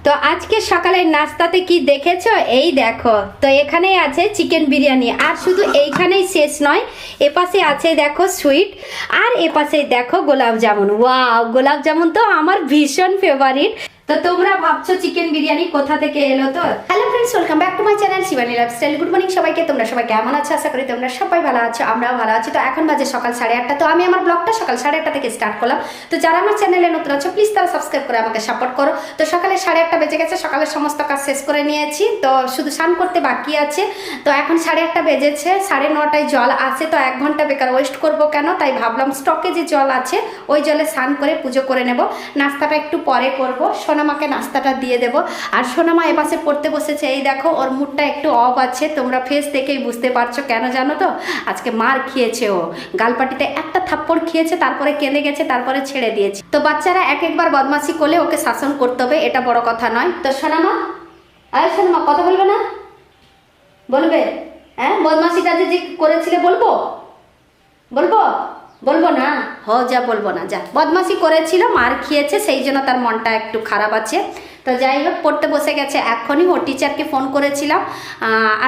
তো আজকে সকালের নাস্তাতে কি দেখেছো? এই দেখো, তো এখানেই আছে চিকেন বিরিয়ানি। আর শুধু এইখানেই শেষ নয়, এপাশে আছে দেখো সুইট, আর এপাশে দেখো গোলাপ জামুন। ওয়াও, গোলাপ জামুন তো আমার ভীষণ ফেভারিট। তো তোমরা ভাবছো চিকেন বিরিয়ানি কোথা থেকে এলো? তো hello friends, welcome back to my channel Shivani lifestyle. Good morning সবাইকে। তোমরা সবাই কেমন আছো? আশা করি তোমরা সবাই ভালো আছো, আমরাও ভালো আছি। তো এখন বাজে সকাল 8:30। তো আমি আমার ব্লগটা সকাল 8:30 থেকে স্টার্ট করলাম। তো যারা আমার চ্যানেলে নতুন আছো প্লিজ তারা সাবস্ক্রাইব করে আমাকে সাপোর্ট করো। তো সকালে 8:30 বেজে গেছে, সকালের সমস্ত কাজ শেষ করে নিয়েছি, তো শুধু স্নান করতে বাকি আছে। তো এখন 8:30 বেজেছে, 9:30টায় জল আসে, তো 1 ঘন্টা বেকার ওয়েস্ট করব কেন, তাই ভাবলাম স্টকে যে জল আছে ওই জলে স্নান করে পুজো করে নেব। নাস্তাটা একটু পরে করব, সোনামাকে নাস্তাটা দিয়ে দেব। আর সোনামা এপাশে পড়তে বসেছে। এই দেখো, ওর মুডটা একটু অফ আছে, তোমরা ফেস দেখেই বুঝতে পারছো কেন জানো তো? আজকে মার খেয়েছে, ও গালপাটিতে একটা থাপ্পড় খেয়েছে, তারপরে কেঁদে গেছে, তারপরে ছেড়ে দিয়েছে। তো বাচ্চারা একবার বদমাশি করলে ওকে শাসন করতে হবে, এটা বড় কথা নয়। তো সোনামা, আরে সোনামা কথা বলবে না? বলবে? হ্যাঁ, বদমাশিটা যে করেছিলে বলবো? বলবো? বলবো না? যা বলবো না, যা। বদমাশি করেছিল, মার খেয়েছে, সেই জন্য তার মনটা একটু খারাপ আছে। তো যাই হোক, পড়তে বসে গেছে এখনই। ওর টিচারকে ফোন করেছিলাম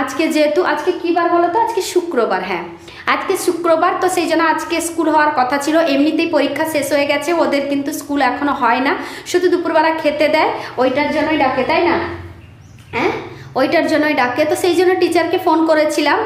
আজকে, যেহেতু আজকে কী বার বলো তো? আজকে শুক্রবার। হ্যাঁ, আজকে শুক্রবার, তো সেই জন্য আজকে স্কুল হওয়ার কথা ছিল। এমনিতেই পরীক্ষা শেষ হয়ে গেছে ওদের, কিন্তু স্কুল এখনও হয় না, শুধু দুপুরবেলা খেতে দেয়, ওইটার জন্যই ডাকে, তাই না? হ্যাঁ, ওইটার জন্যই ডাকে। তো সেই জন্য টিচারকে ফোন করেছিলাম।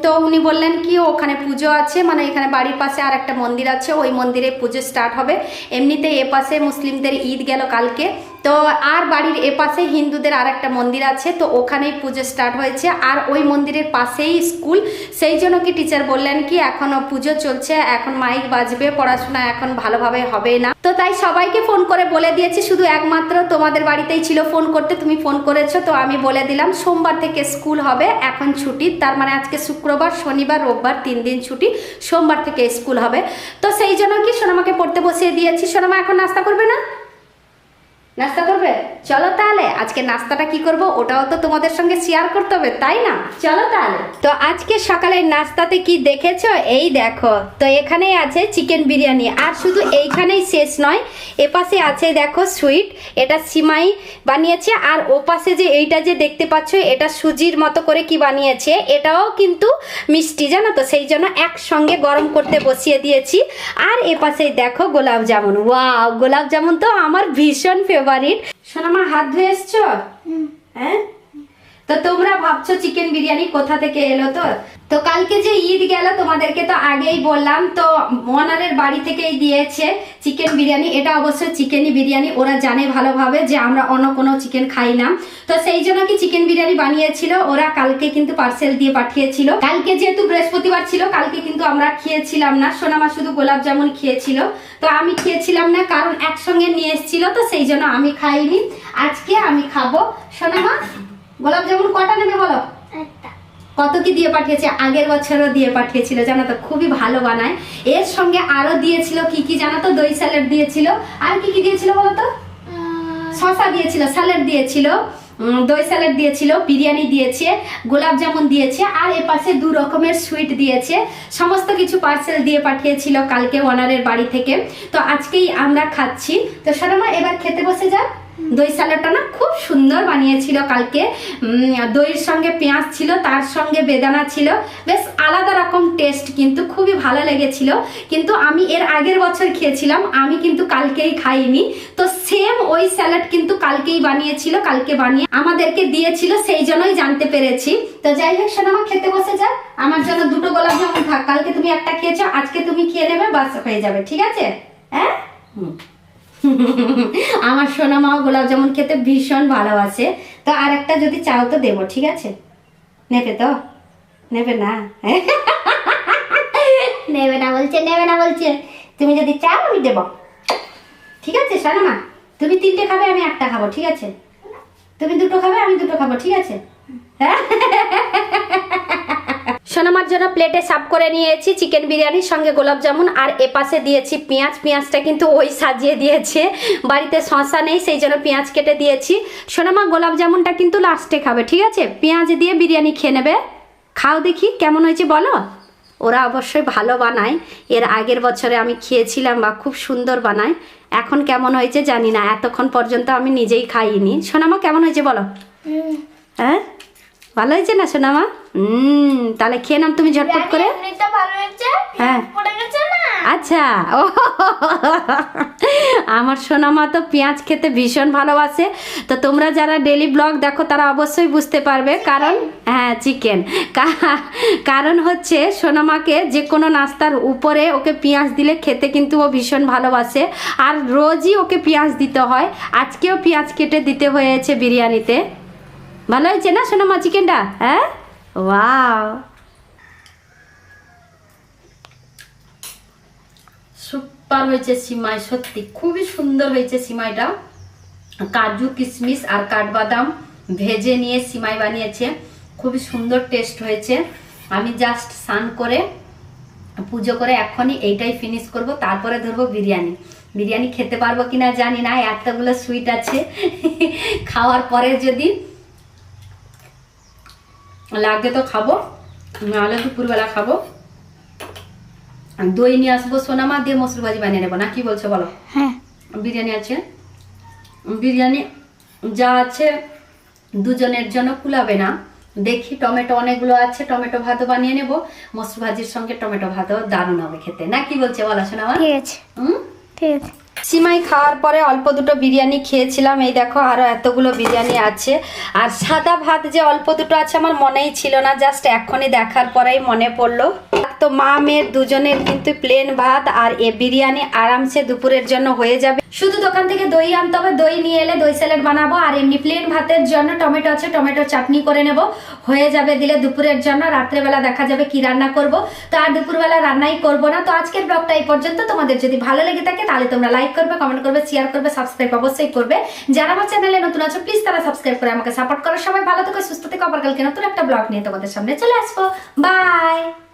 তো উনি বললেন কি ওখানে পুজো আছে, মানে এখানে বাড়ির পাশে আর একটা মন্দির আছে, ওই মন্দিরে পুজো স্টার্ট হবে। এমনিতেই এপাশে মুসলিমদের ঈদ গেল কালকে, তো আর বাড়ির এপাশে হিন্দুদের আর একটা মন্দির আছে, তো ওখানেই পুজো স্টার্ট হয়েছে, আর ওই মন্দিরের পাশেই স্কুল। সেই জন্য কি টিচার বললেন কি এখনও পুজো চলছে, এখন মাইক বাজবে, পড়াশোনা এখন ভালোভাবে হবে না। তো তাই সবাইকে ফোন করে বলে দিয়েছি, শুধু একমাত্র তোমাদের বাড়িতেই ছিল ফোন করতে, তুমি ফোন করেছো, তো আমি বলে দিলাম সোমবার থেকে স্কুল হবে, এখন ছুটি। তার মানে আজকে শুক্রবার, শনিবার, রোববার 3 দিন ছুটি, সোমবার থেকে স্কুল হবে। তো সেই জন্য কি সোনামাকে পড়তে বসিয়ে দিয়েছি। সোনামা এখন নাস্তা করবে না? নাস্তা করবে? চলো তাহলে আজকে নাস্তাটা কি করব ওটাও তো তোমাদের সঙ্গে শেয়ার করতে হবে, তাই না? চলো তাহলে। তো আজকে সকালের নাস্তাতে কি দেখেছো? এই দেখো, তো এখানেই আছে চিকেন বিরিয়ানি। আর শুধু এইখানেই শেষ নয়, এপাশে আছে দেখো সুইট, এটা সিমাই বানিয়েছে। আর ওপাশে যে এইটা যে দেখতে পাচ্ছ, এটা সুজির মতো করে কি বানিয়েছে, এটাও কিন্তু মিষ্টি, জানো তো? সেই জন্য একসঙ্গে গরম করতে বসিয়ে দিয়েছি। আর এপাশে দেখো গোলাপ জামুন। ওয়াও, গোলাপ জামুন তো আমার ভীষণ ফেভারিট। সোনামা হাত ধুয়ে এসছো? হ্যাঁ। তো তোমরা ভাবছো চিকেন বিরিয়ানি কোথা থেকে এলো? তো কালকে যে ঈদ গেল তোমাদেরকে তো আগেই বললাম, তো ওনারের বাড়ি থেকেই দিয়েছে চিকেন বিরিয়ানি। এটা অবশ্যই চিকেনই বিরিয়ানি, ওরা জানে ভালোভাবে যে আমরা অন্য কোনো চিকেন খাই না, তো সেই জন্য কি চিকেন বিরিয়ানি বানিয়েছিল ওরা। কালকে কিন্তু পার্সেল দিয়ে পাঠিয়েছিল। কালকে যেহেতু বৃহস্পতিবার ছিল, কালকে কিন্তু আমরা খেয়েছিলাম না, সোনামা শুধু গোলাপ জামুন খেয়েছিল, তো আমি খেয়েছিলাম না, কারণ একসঙ্গে নিয়ে এসেছিল, তো সেই জন্য আমি খাইনি। আজকে আমি খাবো। সোনামা, গোলাপ জামুন কটা নেবে বলো? কত কি দিয়ে পাঠিয়েছে? আগের বছরও দিয়ে পাঠিয়েছিল, জানো তো? খুবই ভালো বানায়। এর সঙ্গে আরো দিয়েছিল কি কি জানো তো? দই স্যালাড দিয়েছিল। আর কি কি দিয়েছিল বলো তো? শসা দিয়েছিল, স্যালাড দিয়েছিল, দই স্যালাড দিয়েছিল, বিরিয়ানি দিয়েছে, গোলাপ জামুন দিয়েছে, আর এপাশে 2 রকমের সুইট দিয়েছে। সমস্ত কিছু পার্সেল দিয়ে পাঠিয়েছিল কালকে ওনারের বাড়ি থেকে। তো আজকেই আমরা খাচ্ছি। তো সোনামা এবার খেতে বসে যা। দই স্যালাডটা না খুব সুন্দর বানিয়েছিল কালকে। দইয়ের সঙ্গে পেঁয়াজ ছিল, তার সঙ্গে বেদানা ছিল, বেশ আলাদা রকম টেস্ট, কিন্তু খুবই ভালো লেগেছিল। কিন্তু আমি এর আগের বছর খেয়েছিলাম, আমি কিন্তু কালকেই খাইনি। তো সেম ওই স্যালাড কিন্তু কালকেই বানিয়েছিল, কালকে বানিয়ে আমাদেরকে দিয়েছিল, সেই জন্যই জানতে পেরেছি। তো যাই হোক সোনামা খেতে বসে যা। আমার জন্য 2টো গোলাপ জামুন থাক, কালকে তুমি একটা খেয়েছো, আজকে তুমি খেয়ে নেবে, বাস হয়ে যাবে, ঠিক আছে? হ্যাঁ। আমার সোনামাও গোলাপ জামুন খেতে ভীষণ ভালোবাসে, তো আর একটা যদি চাও তো দেবো, ঠিক আছে? নেবে তো? নেবে না? নেবে না বলছে, নেবে না বলছে। তুমি যদি চাও আমি দেবো, ঠিক আছে সোনামা? তুমি 3টে খাবে, আমি একটা খাবো, ঠিক আছে? তুমি 2টো খাবে, আমি 2টো খাবো, ঠিক আছে? হ্যাঁ। সোনামার জন্য প্লেটে সার্ভ করে নিয়েছি চিকেন বিরিয়ানির সঙ্গে গোলাপ জামুন, আর এপাশে দিয়েছি পেঁয়াজ। পেঁয়াজটা কিন্তু ওই সাজিয়ে দিয়েছে, বাড়িতে শসা নেই, সেই জন্য পেঁয়াজ কেটে দিয়েছি। সোনামা গোলাপ জামুনটা কিন্তু লাস্টে খাবে, ঠিক আছে? পেঁয়াজ দিয়ে বিরিয়ানি খেয়ে নেবে। খাও দেখি কেমন হয়েছে বলো। ওরা অবশ্যই ভালো বানায়, এর আগের বছরে আমি খেয়েছিলাম বা খুব সুন্দর বানায়। এখন কেমন হয়েছে জানি না, এতক্ষণ পর্যন্ত আমি নিজেই খাইনি। সোনামা কেমন হয়েছে বলো? হ্যাঁ ভালো হয়েছে না সোনামা? তাহলে খেয়ে নাম তুমি ঝটপট করে। হ্যাঁ আচ্ছা, ও আমার সোনামা তো পেঁয়াজ খেতে ভীষণ ভালোবাসে। তো তোমরা যারা ডেলি ব্লগ দেখো তারা অবশ্যই বুঝতে পারবে, কারণ হ্যাঁ চিকেন, কারণ হচ্ছে সোনামাকে যে কোনো নাস্তার উপরে ওকে পেঁয়াজ দিলে খেতে কিন্তু ও ভীষণ ভালোবাসে, আর রোজই ওকে পেঁয়াজ দিতে হয়। আজকেও পেঁয়াজ কেটে দিতে হয়েছে বিরিয়ানিতে। ভালো হয়েছে না সোনামা চিকেনটা? হ্যাঁ ওয়াও, সুপার হয়েছে সিমাই, সত্যি খুবই সুন্দর হয়েছে সিমাইটা। কাজু কিশমিশ আর কাঠবাদাম ভেজে নিয়ে সিমাই বানিয়েছে, খুবই সুন্দর টেস্ট হয়েছে। আমি জাস্ট স্নান করে পুজো করে এখনই এইটাই ফিনিশ করব, তারপরে ধরবো বিরিয়ানি। বিরিয়ানি খেতে পারবো কিনা জানি না, এতগুলো সুইট আছে। খাওয়ার পরে যদি লাগে তো খাবো, নাহলে দুপুরবেলা খাবো। দই নিয়ে আসবো সোনামা, দিয়ে মসুর ভাজি বানিয়ে নেবো, না কি বলছো বলো? হ্যাঁ বিরিয়ানি আছে, বিরিয়ানি যা আছে দুজনের জন্য কুলাবে না। দেখি টমেটো অনেকগুলো আছে, টমেটো ভাতও বানিয়ে নেবো। মসুর ভাজির সঙ্গে টমেটো ভাতও দারুণ হবে খেতে, না কি বলছে বলো সোনামা? ঠিক আছে ঠিক আছে। সিমাই খাওয়ার পরে অল্প দুটো বিরিয়ানি খেয়েছিলাম, এই দেখো আরো এতগুলো বিরিয়ানি আছে। আর সাদা ভাত যে অল্প দুটো আছে আমার মনেই ছিল না, জাস্ট এখনই দেখার পরেই মনে পড়লো। তো মা মেয়ের দুজনের কিন্তু প্লেন ভাত আর এ বিরিয়ানি আরামসে দুপুরের জন্য হয়ে যাবে। শুধু দোকান থেকে দই আনতে হবে, দই নিয়ে এলে দই স্যালাড বানাবো, আর এমনি প্লেন ভাতের জন্য টমেটো আছে, টমেটো চাটনি করে নেব, হয়ে যাবে দিলে দুপুরের জন্য। রাত্রেবেলা দেখা যাবে কি রান্না করব। তো আর দুপুরবেলা রান্নাই করব না। তো আজকের ব্লগটা এই পর্যন্ত। তোমাদের যদি ভালো লেগে থাকে তাহলে তোমরা লাইক করবে, কমেন্ট করবে, শেয়ার করবে, সাবস্ক্রাইব অবশ্যই করবে। যারা আমার চ্যানেলে নতুন আছো প্লিজ তারা সাবস্ক্রাইব করে আমাকে সাপোর্ট করো। সবাই ভালো থেকো, সুস্থ থেকো, আবার কালকে নতুন একটা ব্লগ নিয়ে তোমাদের সামনে চলে আসবো। বাই।